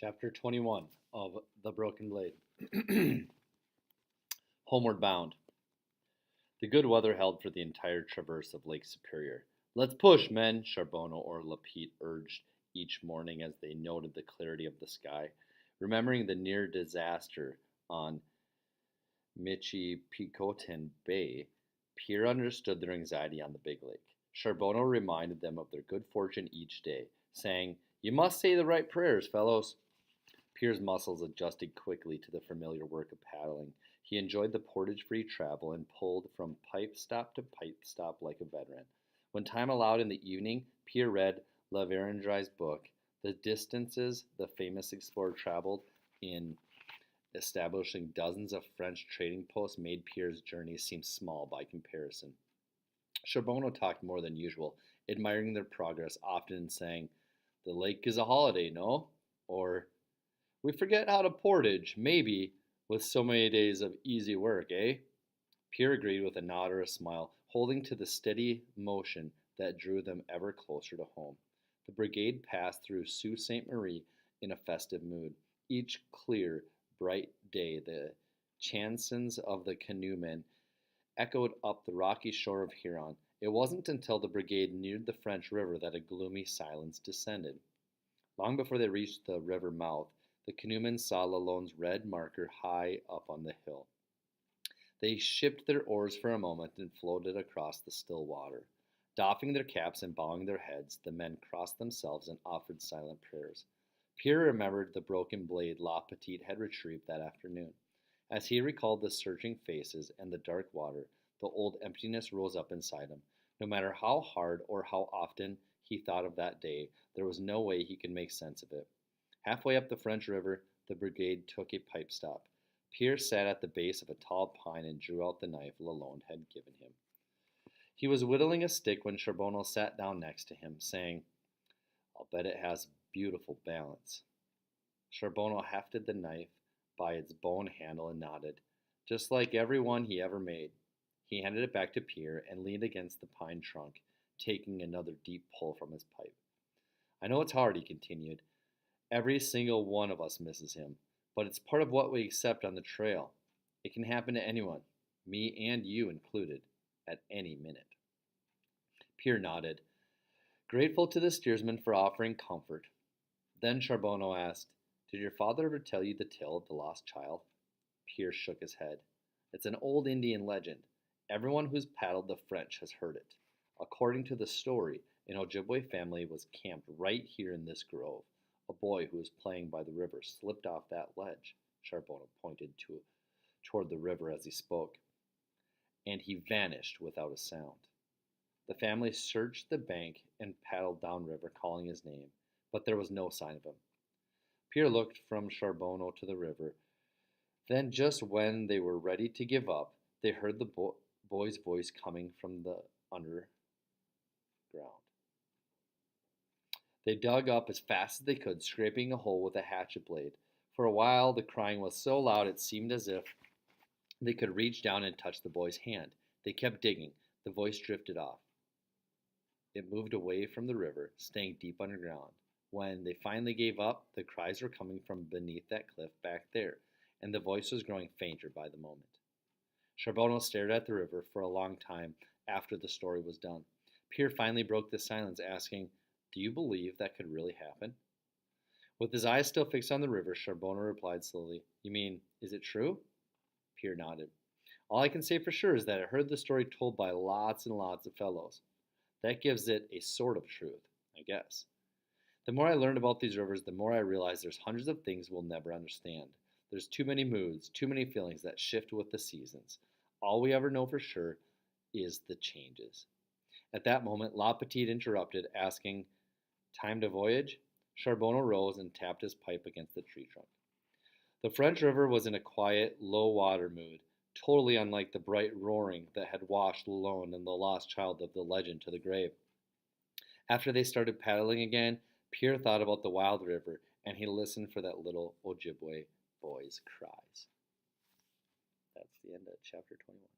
Chapter 21 of The Broken Blade. Homeward Bound. The good weather held for the entire traverse of Lake Superior. "Let's push, men," Charbonneau or Lapete urged each morning as they noted the clarity of the sky. Remembering the near disaster on Michipicoten Bay, Pierre understood their anxiety on the big lake. Charbonneau reminded them of their good fortune each day, saying, "You must say the right prayers, fellows." Pierre's muscles adjusted quickly to the familiar work of paddling. He enjoyed the portage-free travel and pulled from pipe stop to pipe stop like a veteran. When time allowed in the evening, Pierre read La Vérendrye's book. The distances the famous explorer traveled in establishing dozens of French trading posts made Pierre's journey seem small by comparison. Charbonneau talked more than usual, admiring their progress, often saying, "The lake is a holiday, no?" Or, "We forget how to portage, maybe, with so many days of easy work, eh?" Pierre agreed with a nod or a smile, holding to the steady motion that drew them ever closer to home. The brigade passed through Sault Ste. Marie in a festive mood. Each clear, bright day, the chansons of the canoemen echoed up the rocky shore of Huron. It wasn't until the brigade neared the French River that a gloomy silence descended. Long before they reached the river mouth, the canoemen saw Lalonde's red marker high up on the hill. They shipped their oars for a moment and floated across the still water. Doffing their caps and bowing their heads, the men crossed themselves and offered silent prayers. Pierre remembered the broken blade La Petite had retrieved that afternoon. As he recalled the searching faces and the dark water, the old emptiness rose up inside him. No matter how hard or how often he thought of that day, there was no way he could make sense of it. Halfway up the French River, the brigade took a pipe stop. Pierre sat at the base of a tall pine and drew out the knife Lalonde had given him. He was whittling a stick when Charbonneau sat down next to him, saying, "I'll bet it has beautiful balance." Charbonneau hefted the knife by its bone handle and nodded, "Just like every one he ever made." He handed it back to Pierre and leaned against the pine trunk, taking another deep pull from his pipe. "I know it's hard," he continued. "Every single one of us misses him, but it's part of what we accept on the trail. It can happen to anyone, me and you included, at any minute." Pierre nodded, grateful to the steersman for offering comfort. Then Charbonneau asked, "Did your father ever tell you the tale of the lost child?" Pierre shook his head. "It's an old Indian legend. Everyone who's paddled the French has heard it. According to the story, an Ojibwe family was camped right here in this grove. A boy who was playing by the river slipped off that ledge." Charbonneau pointed toward the river as he spoke. "And he vanished without a sound. The family searched the bank and paddled downriver calling his name, but there was no sign of him." Pierre looked from Charbonneau to the river. Then, just when they were ready to give up, they heard the boy's voice coming from the underground. They dug up as fast as they could, scraping a hole with a hatchet blade. For a while, the crying was so loud it seemed as if they could reach down and touch the boy's hand. They kept digging. The voice drifted off. It moved away from the river, staying deep underground. When they finally gave up, the cries were coming from beneath that cliff back there, and the voice was growing fainter by the moment. Charbonneau stared at the river for a long time after the story was done. Pierre finally broke the silence, asking, "Do you believe that could really happen?" With his eyes still fixed on the river, Charbonneau replied slowly, "You mean, is it true?" Pierre nodded. "All I can say for sure is that I heard the story told by lots and lots of fellows. That gives it a sort of truth, I guess. The more I learned about these rivers, the more I realized there's hundreds of things we'll never understand. There's too many moods, too many feelings that shift with the seasons. All we ever know for sure is the changes." At that moment, La Petite interrupted, asking, "Time to voyage?" Charbonneau rose and tapped his pipe against the tree trunk. The French River was in a quiet, low-water mood, totally unlike the bright roaring that had washed Lalonde and the lost child of the legend to the grave. After they started paddling again, Pierre thought about the wild river, and he listened for that little Ojibwe boy's cries. That's the end of chapter 21.